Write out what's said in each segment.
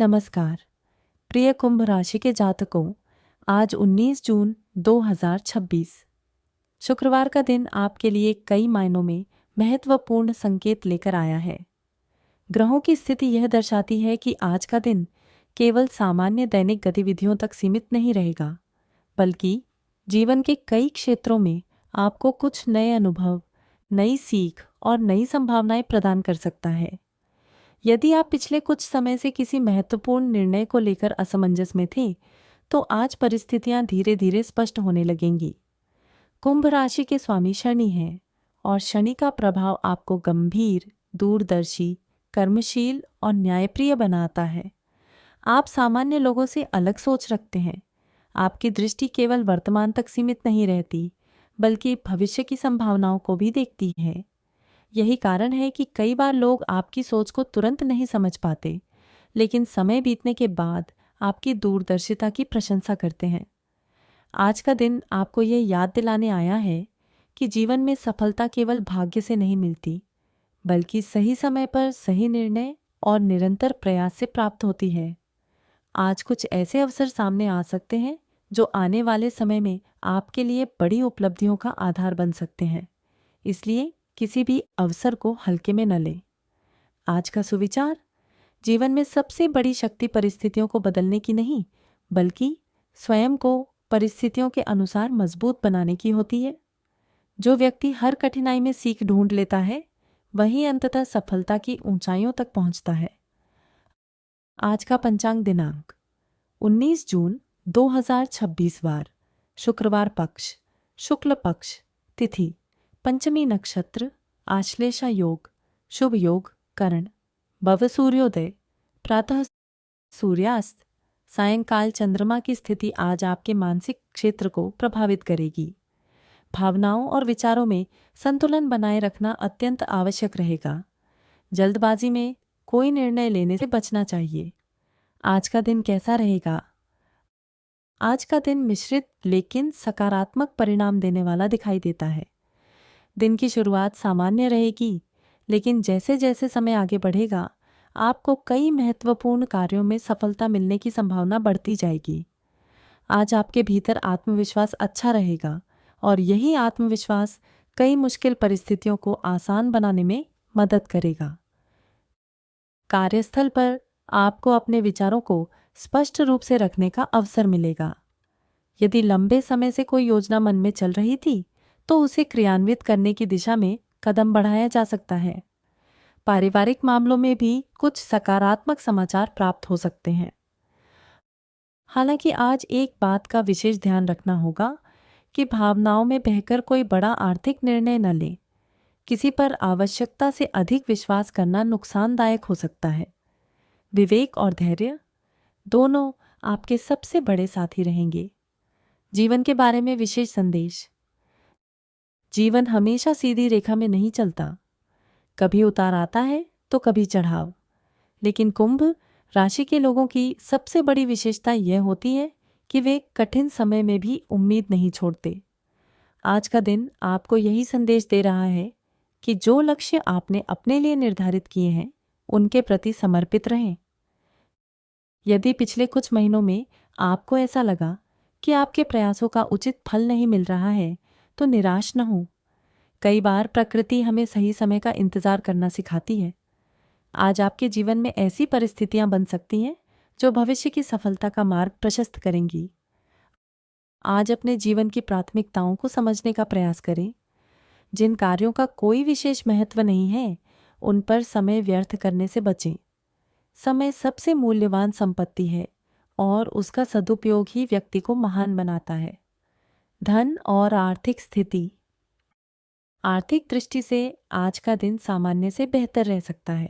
नमस्कार प्रिय कुंभ राशि के जातकों, आज 19 जून 2026 शुक्रवार का दिन आपके लिए कई मायनों में महत्वपूर्ण संकेत लेकर आया है। ग्रहों की स्थिति यह दर्शाती है कि आज का दिन केवल सामान्य दैनिक गतिविधियों तक सीमित नहीं रहेगा, बल्कि जीवन के कई क्षेत्रों में आपको कुछ नए अनुभव, नई सीख और नई संभावनाएं प्रदान कर सकता है। यदि आप पिछले कुछ समय से किसी महत्वपूर्ण निर्णय को लेकर असमंजस में थे, तो आज परिस्थितियां धीरे धीरे स्पष्ट होने लगेंगी। कुंभ राशि के स्वामी शनि हैं और शनि का प्रभाव आपको गंभीर, दूरदर्शी, कर्मशील और न्यायप्रिय बनाता है। आप सामान्य लोगों से अलग सोच रखते हैं। आपकी दृष्टि केवल वर्तमान तक सीमित नहीं रहती, बल्कि भविष्य की संभावनाओं को भी देखती है। यही कारण है कि कई बार लोग आपकी सोच को तुरंत नहीं समझ पाते, लेकिन समय बीतने के बाद आपकी दूरदर्शिता की प्रशंसा करते हैं। आज का दिन आपको ये याद दिलाने आया है कि जीवन में सफलता केवल भाग्य से नहीं मिलती, बल्कि सही समय पर सही निर्णय और निरंतर प्रयास से प्राप्त होती है। आज कुछ ऐसे अवसर सामने आ सकते हैं जो आने वाले समय में आपके लिए बड़ी उपलब्धियों का आधार बन सकते हैं। इसलिए किसी भी अवसर को हल्के में न लें। आज का सुविचार: जीवन में सबसे बड़ी शक्ति परिस्थितियों को बदलने की नहीं, बल्कि स्वयं को परिस्थितियों के अनुसार मजबूत बनाने की होती है। जो व्यक्ति हर कठिनाई में सीख ढूंढ लेता है, वही अंततः सफलता की ऊंचाइयों तक पहुंचता है। आज का पंचांग दिनांक 19 जून 2026 वार, शुक्रवार पक्ष, शुक्ल पक्ष, तिथि पंचमी नक्षत्र, आश्लेषा योग, शुभ योग करण, भव सूर्योदय, प्रातः सूर्यास्त, सायंकाल चंद्रमा की स्थिति आज आपके मानसिक क्षेत्र को प्रभावित करेगी। भावनाओं और विचारों में संतुलन बनाए रखना अत्यंत आवश्यक रहेगा। जल्दबाजी में कोई निर्णय लेने से बचना चाहिए। आज का दिन कैसा रहेगा? आज का दिन मिश्रित लेकिन सकारात्मक परिणाम देने वाला दिखाई देता है। दिन की शुरुआत सामान्य रहेगी, लेकिन जैसे जैसे समय आगे बढ़ेगा, आपको कई महत्वपूर्ण कार्यों में सफलता मिलने की संभावना बढ़ती जाएगी। आज आपके भीतर आत्मविश्वास अच्छा रहेगा और यही आत्मविश्वास कई मुश्किल परिस्थितियों को आसान बनाने में मदद करेगा। कार्यस्थल पर आपको अपने विचारों को स्पष्ट रूप से रखने का अवसर मिलेगा। यदि लंबे समय से कोई योजना मन में चल रही थी, तो उसे क्रियान्वित करने की दिशा में कदम बढ़ाया जा सकता है। पारिवारिक मामलों में भी कुछ सकारात्मक समाचार प्राप्त हो सकते हैं। हालांकि आज एक बात का विशेष ध्यान रखना होगा कि भावनाओं में बहकर कोई बड़ा आर्थिक निर्णय न लें। किसी पर आवश्यकता से अधिक विश्वास करना नुकसानदायक हो सकता है। विवेक और धैर्य दोनों आपके सबसे बड़े साथी रहेंगे। जीवन के बारे में विशेष संदेश: जीवन हमेशा सीधी रेखा में नहीं चलता। कभी उतार आता है तो कभी चढ़ाव। लेकिन कुंभ राशि के लोगों की सबसे बड़ी विशेषता यह होती है कि वे कठिन समय में भी उम्मीद नहीं छोड़ते। आज का दिन आपको यही संदेश दे रहा है कि जो लक्ष्य आपने अपने लिए निर्धारित किए हैं, उनके प्रति समर्पित रहें। यदि पिछले कुछ महीनों में आपको ऐसा लगा कि आपके प्रयासों का उचित फल नहीं मिल रहा है, तो निराश न हो। कई बार प्रकृति हमें सही समय का इंतजार करना सिखाती है। आज आपके जीवन में ऐसी परिस्थितियां बन सकती हैं जो भविष्य की सफलता का मार्ग प्रशस्त करेंगी। आज अपने जीवन की प्राथमिकताओं को समझने का प्रयास करें। जिन कार्यों का कोई विशेष महत्व नहीं है, उन पर समय व्यर्थ करने से बचें। समय सबसे मूल्यवान संपत्ति है और उसका सदुपयोग ही व्यक्ति को महान बनाता है। धन और आर्थिक स्थिति: आर्थिक दृष्टि से आज का दिन सामान्य से बेहतर रह सकता है।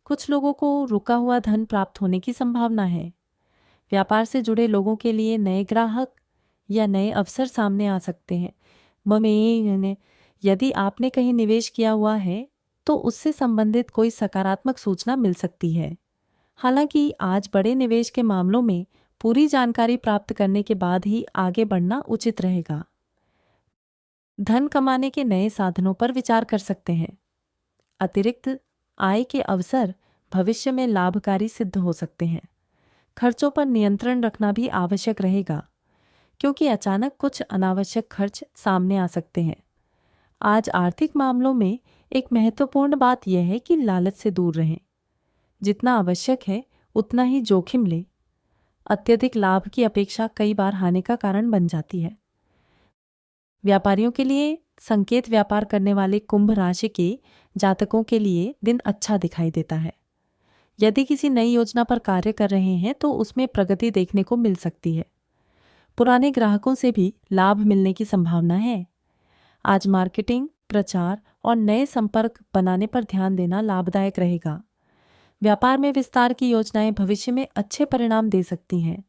कुछ लोगों को रुका हुआ धन प्राप्त होने की संभावना है। व्यापार से जुड़े लोगों के लिए नए ग्राहक या नए अवसर सामने आ सकते हैं। यदि आपने कहीं निवेश किया हुआ है, तो उससे संबंधित कोई सकारात्मक सूचना मिल सकती है। हालांकि आज बड़े निवेश के मामलों में पूरी जानकारी प्राप्त करने के बाद ही आगे बढ़ना उचित रहेगा। धन कमाने के नए साधनों पर विचार कर सकते हैं। अतिरिक्त आय के अवसर भविष्य में लाभकारी सिद्ध हो सकते हैं। खर्चों पर नियंत्रण रखना भी आवश्यक रहेगा, क्योंकि अचानक कुछ अनावश्यक खर्च सामने आ सकते हैं। आज आर्थिक मामलों में एक महत्वपूर्ण बात यह है कि लालच से दूर रहें। जितना आवश्यक है उतना ही जोखिम लें। अत्यधिक लाभ की अपेक्षा कई बार हानि का कारण बन जाती है। व्यापारियों के लिए संकेत व्यापार करने वाले कुंभ राशि के जातकों के लिए दिन अच्छा दिखाई देता है। यदि किसी नई योजना पर कार्य कर रहे हैं तो उसमें प्रगति देखने को मिल सकती है। पुराने ग्राहकों से भी लाभ मिलने की संभावना है। आज मार्केटिंग, प्रचार और नए संपर्क बनाने पर ध्यान देना लाभदायक रहेगा। व्यापार में विस्तार की योजनाएं भविष्य में अच्छे परिणाम दे सकती हैं।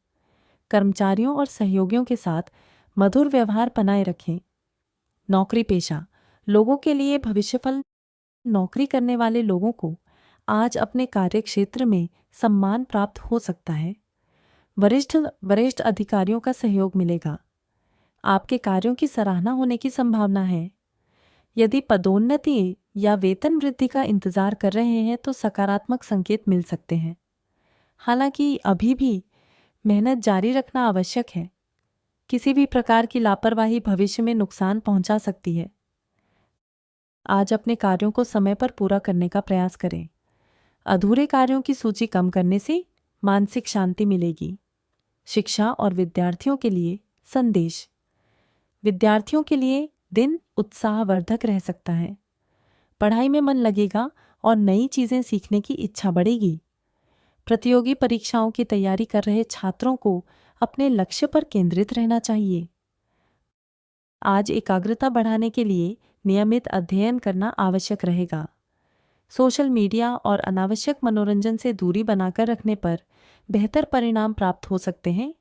कर्मचारियों और सहयोगियों के साथ मधुर व्यवहार बनाए रखें। नौकरी पेशा लोगों के लिए भविष्यफल। नौकरी करने वाले लोगों को आज अपने कार्य क्षेत्र में सम्मान प्राप्त हो सकता है। वरिष्ठ अधिकारियों का सहयोग मिलेगा। आपके कार्यों की सराहना होने की संभावना है। यदि पदोन्नति या वेतन वृद्धि का इंतजार कर रहे हैं तो सकारात्मक संकेत मिल सकते हैं। हालांकि अभी भी मेहनत जारी रखना आवश्यक है। किसी भी प्रकार की लापरवाही भविष्य में नुकसान पहुंचा सकती है। आज अपने कार्यों को समय पर पूरा करने का प्रयास करें। अधूरे कार्यों की सूची कम करने से मानसिक शांति मिलेगी। शिक्षा और विद्यार्थियों के लिए संदेश। विद्यार्थियों के लिए दिन उत्साहवर्धक रह सकता है। पढ़ाई में मन लगेगा और नई चीजें सीखने की इच्छा बढ़ेगी। प्रतियोगी परीक्षाओं की तैयारी कर रहे छात्रों को अपने लक्ष्य पर केंद्रित रहना चाहिए। आज एकाग्रता बढ़ाने के लिए नियमित अध्ययन करना आवश्यक रहेगा। सोशल मीडिया और अनावश्यक मनोरंजन से दूरी बनाकर रखने पर बेहतर परिणाम प्राप्त हो सकते हैं।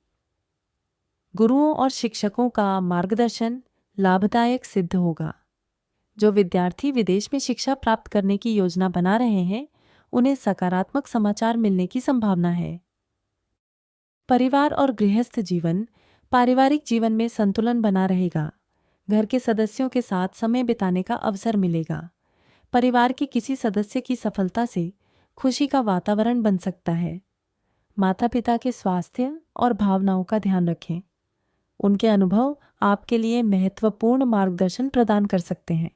गुरुओं और शिक्षकों का मार्गदर्शन लाभदायक सिद्ध होगा। जो विद्यार्थी विदेश में शिक्षा प्राप्त करने की योजना बना रहे हैं, उन्हें सकारात्मक समाचार मिलने की संभावना है। परिवार और गृहस्थ जीवन, पारिवारिक जीवन में संतुलन बना रहेगा। घर के सदस्यों के साथ समय बिताने का अवसर मिलेगा। परिवार के किसी सदस्य की सफलता से खुशी का वातावरण बन सकता है। माता पिता के स्वास्थ्य और भावनाओं का ध्यान रखें। उनके अनुभव आपके लिए महत्वपूर्ण मार्गदर्शन प्रदान कर सकते हैं।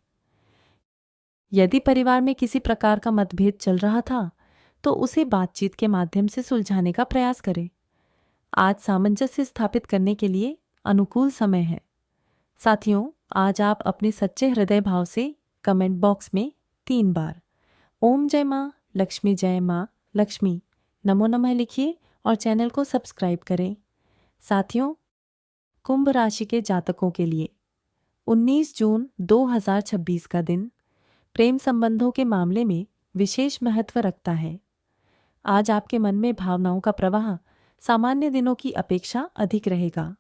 यदि परिवार में किसी प्रकार का मतभेद चल रहा था तो उसे बातचीत के माध्यम से सुलझाने का प्रयास करें। आज सामंजस्य स्थापित करने के लिए अनुकूल समय है। साथियों, आज आप अपने सच्चे हृदय भाव से कमेंट बॉक्स में 3 बार ओम जय माँ लक्ष्मी, जय माँ लक्ष्मी, नमो नमः लिखिए और चैनल को सब्सक्राइब करें। साथियों, कुंभ राशि के जातकों के लिए 19 जून 2026 का दिन प्रेम संबंधों के मामले में विशेष महत्व रखता है। आज आपके मन में भावनाओं का प्रवाह सामान्य दिनों की अपेक्षा अधिक रहेगा।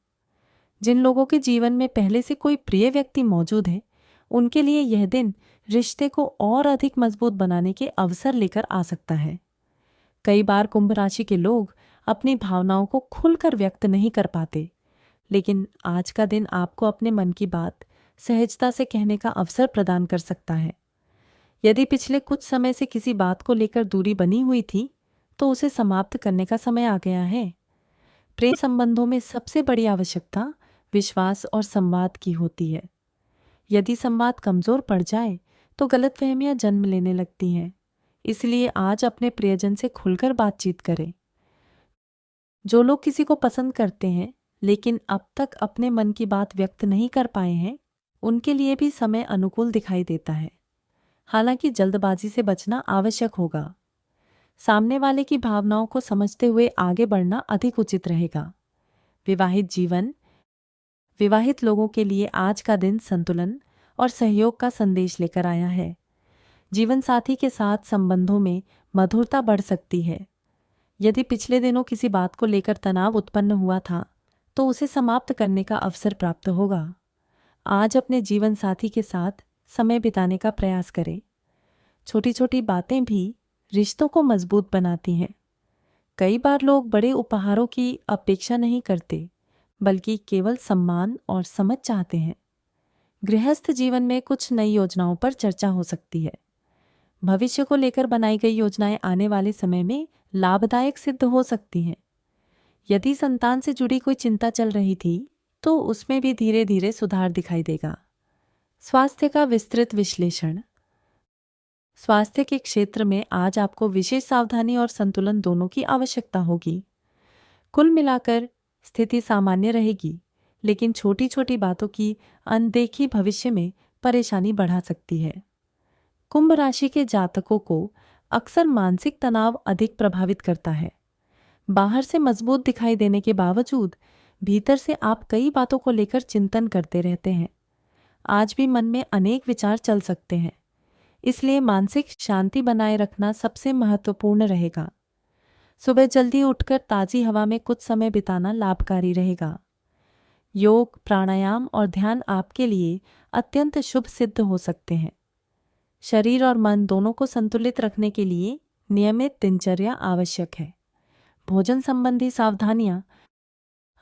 जिन लोगों के जीवन में पहले से कोई प्रिय व्यक्ति मौजूद है, उनके लिए यह दिन रिश्ते को और अधिक मजबूत बनाने के अवसर लेकर आ सकता है। कई बार कुंभ राशि के लोग अपनी भावनाओं को खुलकर व्यक्त नहीं कर पाते, लेकिन आज का दिन आपको अपने मन की बात सहजता से कहने का अवसर प्रदान कर सकता है। यदि पिछले कुछ समय से किसी बात को लेकर दूरी बनी हुई थी, तो उसे समाप्त करने का समय आ गया है। प्रेम संबंधों में सबसे बड़ी आवश्यकता विश्वास और संवाद की होती है। यदि संवाद कमजोर पड़ जाए तो गलतफहमियां जन्म लेने लगती हैं। इसलिए आज अपने प्रियजन से खुलकर बातचीत करें। जो लोग किसी को पसंद करते हैं लेकिन अब तक अपने मन की बात व्यक्त नहीं कर पाए हैं, उनके लिए भी समय अनुकूल दिखाई देता है। हालांकि जल्दबाजी से बचना आवश्यक होगा। सामने वाले की भावनाओं को समझते हुए आगे बढ़ना अधिक उचित रहेगा। विवाहित जीवन, विवाहित लोगों के लिए आज का दिन संतुलन और सहयोग का संदेश लेकर आया है। जीवन साथी के साथ संबंधों में मधुरता बढ़ सकती है। यदि पिछले दिनों किसी बात को लेकर तनाव उत्पन्न हुआ था, तो उसे समाप्त करने का अवसर प्राप्त होगा। आज अपने जीवन साथी के साथ समय बिताने का प्रयास करें। छोटी छोटी बातें भी रिश्तों को मजबूत बनाती हैं। कई बार लोग बड़े उपहारों की अपेक्षा नहीं करते, बल्कि केवल सम्मान और समझ चाहते हैं। गृहस्थ जीवन में कुछ नई योजनाओं पर चर्चा हो सकती है। भविष्य को लेकर बनाई गई योजनाएं आने वाले समय में लाभदायक सिद्ध हो सकती हैं। यदि संतान से जुड़ी कोई चिंता चल रही थी तो उसमें भी धीरे धीरे सुधार दिखाई देगा। स्वास्थ्य का विस्तृत विश्लेषण। स्वास्थ्य के क्षेत्र में आज आपको विशेष सावधानी और संतुलन दोनों की आवश्यकता होगी। कुल मिलाकर स्थिति सामान्य रहेगी, लेकिन छोटी छोटी बातों की अनदेखी भविष्य में परेशानी बढ़ा सकती है। कुंभ राशि के जातकों को अक्सर मानसिक तनाव अधिक प्रभावित करता है। बाहर से मजबूत दिखाई देने के बावजूद भीतर से आप कई बातों को लेकर चिंतन करते रहते हैं। आज भी मन में अनेक विचार चल सकते हैं, इसलिए मानसिक शांति बनाए रखना सबसे महत्वपूर्ण रहेगा। सुबह जल्दी उठकर ताज़ी हवा में कुछ समय बिताना लाभकारी रहेगा। योग, प्राणायाम और ध्यान आपके लिए अत्यंत शुभ सिद्ध हो सकते हैं। शरीर और मन दोनों को संतुलित रखने के लिए नियमित दिनचर्या आवश्यक है। भोजन संबंधी सावधानियां।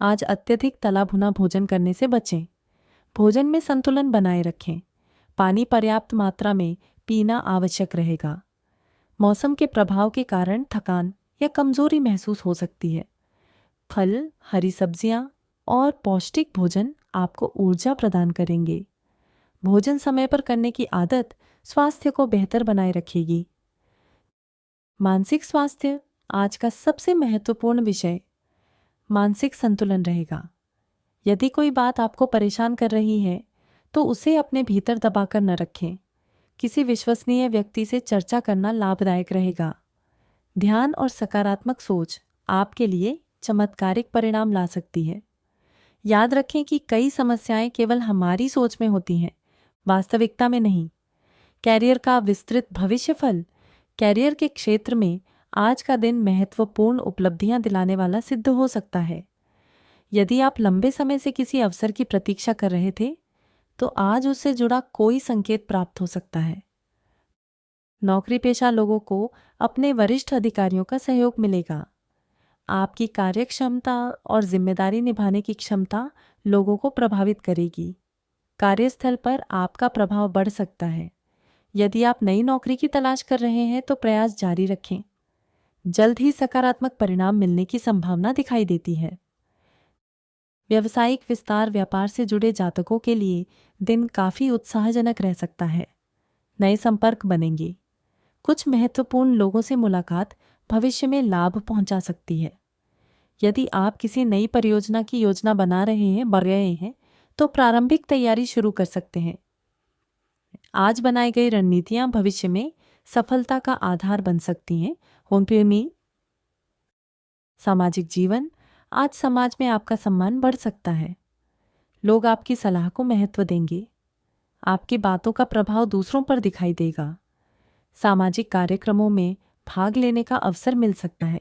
आज अत्यधिक तला भुना भोजन करने से बचें। भोजन में संतुलन बनाए रखें। पानी पर्याप्त मात्रा में पीना आवश्यक रहेगा। मौसम के प्रभाव के कारण थकान या कमजोरी महसूस हो सकती है। फल, हरी सब्जियां और पौष्टिक भोजन आपको ऊर्जा प्रदान करेंगे। भोजन समय पर करने की आदत स्वास्थ्य को बेहतर बनाए रखेगी। मानसिक स्वास्थ्य आज का सबसे महत्वपूर्ण विषय मानसिक संतुलन रहेगा। यदि कोई बात आपको परेशान कर रही है तो उसे अपने भीतर दबाकर न रखें। किसी विश्वसनीय व्यक्ति से चर्चा करना लाभदायक रहेगा। ध्यान और सकारात्मक सोच आपके लिए चमत्कारिक परिणाम ला सकती है। याद रखें कि कई समस्याएं केवल हमारी सोच में होती हैं, वास्तविकता में नहीं। कैरियर का विस्तृत भविष्य फल। कैरियर के क्षेत्र में आज का दिन महत्वपूर्ण उपलब्धियां दिलाने वाला सिद्ध हो सकता है। यदि आप लंबे समय से किसी अवसर की प्रतीक्षा कर रहे थे तो आज उससे जुड़ा कोई संकेत प्राप्त हो सकता है। नौकरी पेशा लोगों को अपने वरिष्ठ अधिकारियों का सहयोग मिलेगा। आपकी कार्यक्षमता और जिम्मेदारी निभाने की क्षमता लोगों को प्रभावित करेगी। कार्यस्थल पर आपका प्रभाव बढ़ सकता है। यदि आप नई नौकरी की तलाश कर रहे हैं तो प्रयास जारी रखें। जल्द ही सकारात्मक परिणाम मिलने की संभावना दिखाई देती है। व्यावसायिक विस्तार, व्यापार से जुड़े जातकों के लिए दिन काफी उत्साहजनक रह सकता है। नए संपर्क बनेंगे। कुछ महत्वपूर्ण लोगों से मुलाकात भविष्य में लाभ पहुंचा सकती है। यदि आप किसी नई परियोजना की योजना बना रहे हैं तो प्रारंभिक तैयारी शुरू कर सकते हैं। आज बनाई गई रणनीतियां भविष्य में सफलता का आधार बन सकती हैं। सामाजिक जीवन। आज समाज में आपका सम्मान बढ़ सकता है। लोग आपकी सलाह को महत्व देंगे। आपकी बातों का प्रभाव दूसरों पर दिखाई देगा। सामाजिक कार्यक्रमों में भाग लेने का अवसर मिल सकता है।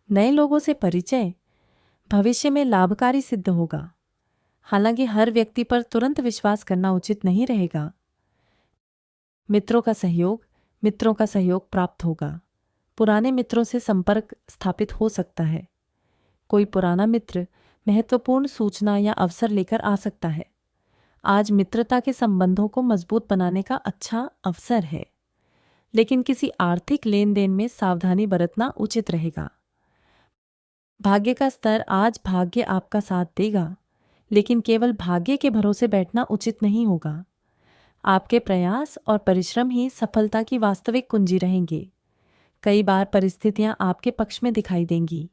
नए लोगों से परिचय भविष्य में लाभकारी सिद्ध होगा। हालांकि हर व्यक्ति पर तुरंत विश्वास करना उचित नहीं रहेगा। मित्रों का सहयोग प्राप्त होगा। पुराने मित्रों से संपर्क स्थापित हो सकता है। कोई पुराना मित्र महत्वपूर्ण सूचना या अवसर लेकर आ सकता है। आज मित्रता के संबंधों को मजबूत बनाने का अच्छा अवसर है, लेकिन किसी आर्थिक लेन देन में सावधानी बरतना उचित रहेगा। भाग्य का स्तर। आज भाग्य आपका साथ देगा, लेकिन केवल भाग्य के भरोसे बैठना उचित नहीं होगा। आपके प्रयास और परिश्रम ही सफलता की वास्तविक कुंजी रहेंगे। कई बार परिस्थितियां आपके पक्ष में दिखाई देंगी।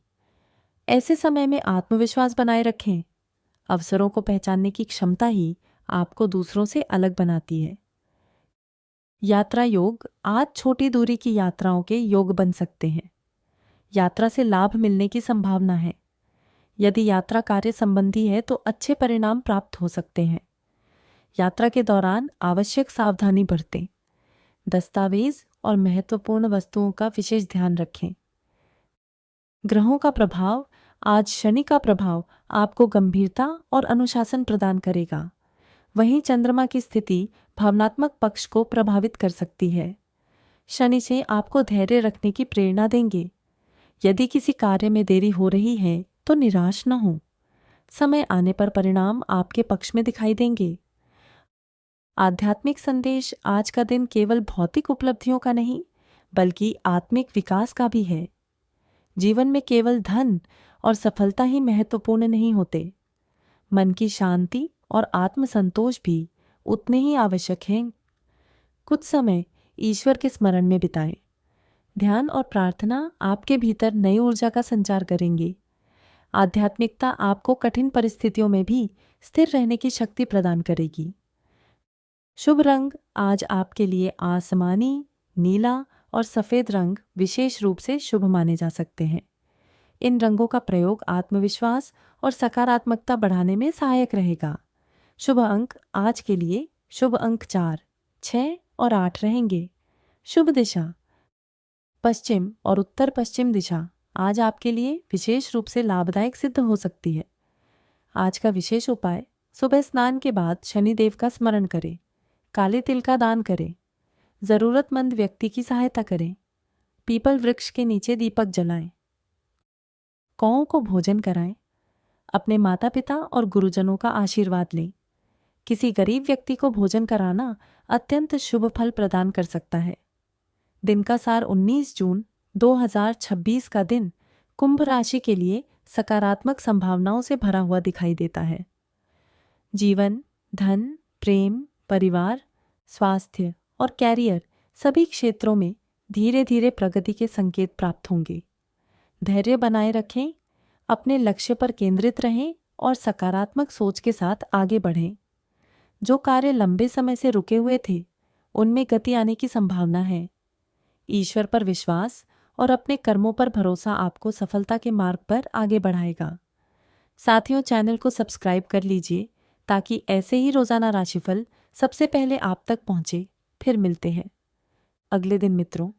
ऐसे समय में आत्मविश्वास बनाए रखें। अवसरों को पहचानने की क्षमता ही आपको दूसरों से अलग बनाती है। यात्रा योग। आज छोटी दूरी की यात्राओं के योग बन सकते हैं। यात्रा से लाभ मिलने की संभावना है। यदि यात्रा कार्य संबंधी है तो अच्छे परिणाम प्राप्त हो सकते हैं। यात्रा के दौरान आवश्यक सावधानी बरतें। दस्तावेज और महत्वपूर्ण वस्तुओं का विशेष ध्यान रखें। ग्रहों का प्रभाव। आज शनि का प्रभाव आपको गंभीरता और अनुशासन प्रदान करेगा। वहीं चंद्रमा की स्थिति भावनात्मक पक्ष को प्रभावित कर सकती है। शनि से आपको धैर्य रखने की प्रेरणा देंगे। यदि किसी कार्य में देरी हो रही है तो निराश न हो। समय आने पर परिणाम आपके पक्ष में दिखाई देंगे। आध्यात्मिक संदेश: आज का दिन केवल भौतिक उपलब्धियों का नहीं, बल्कि आत्मिक विकास का भी है। जीवन में केवल धन और सफलता ही महत्वपूर्ण नहीं होते। मन की शांति और आत्मसंतोष भी उतने ही आवश्यक हैं। कुछ समय ईश्वर के स्मरण में बिताएं। ध्यान और प्रार्थना आपके भीतर नई ऊर्जा का संचार करेंगे। आध्यात्मिकता आपको कठिन परिस्थितियों में भी स्थिर रहने की शक्ति प्रदान करेगी। शुभ रंग आज आपके लिए आसमानी, नीला और सफ़ेद रंग विशेष रूप से शुभ माने जा सकते हैं। इन रंगों का प्रयोग आत्मविश्वास और सकारात्मकता बढ़ाने में सहायक रहेगा। शुभ अंक आज के लिए शुभ अंक 4, 6 और 8 रहेंगे। शुभ दिशा पश्चिम और उत्तर पश्चिम दिशा आज आपके लिए विशेष रूप से लाभदायक सिद्ध हो सकती है। आज का विशेष उपाय: सुबह स्नान के बाद शनिदेव का स्मरण करें, काले तिल का दान करें, जरूरतमंद व्यक्ति की सहायता करें, पीपल वृक्ष के नीचे दीपक जलाएं, कौओं को भोजन कराएं, अपने माता पिता और गुरुजनों का आशीर्वाद लें। किसी गरीब व्यक्ति को भोजन कराना अत्यंत शुभ फल प्रदान कर सकता है। दिन का सार: 19 जून 2026 का दिन कुंभ राशि के लिए सकारात्मक संभावनाओं से भरा हुआ दिखाई देता है। जीवन, धन, प्रेम, परिवार, स्वास्थ्य और कैरियर सभी क्षेत्रों में धीरे धीरे प्रगति के संकेत प्राप्त होंगे। धैर्य बनाए रखें, अपने लक्ष्य पर केंद्रित रहें और सकारात्मक सोच के साथ आगे बढ़ें। जो कार्य लंबे समय से रुके हुए थे, उनमें गति आने की संभावना है। ईश्वर पर विश्वास और अपने कर्मों पर भरोसा आपको सफलता के मार्ग पर आगे बढ़ाएगा। साथियों, चैनल को सब्सक्राइब कर लीजिए ताकि ऐसे ही रोजाना राशिफल सबसे पहले आप तक पहुंचे। फिर मिलते हैं अगले दिन मित्रों।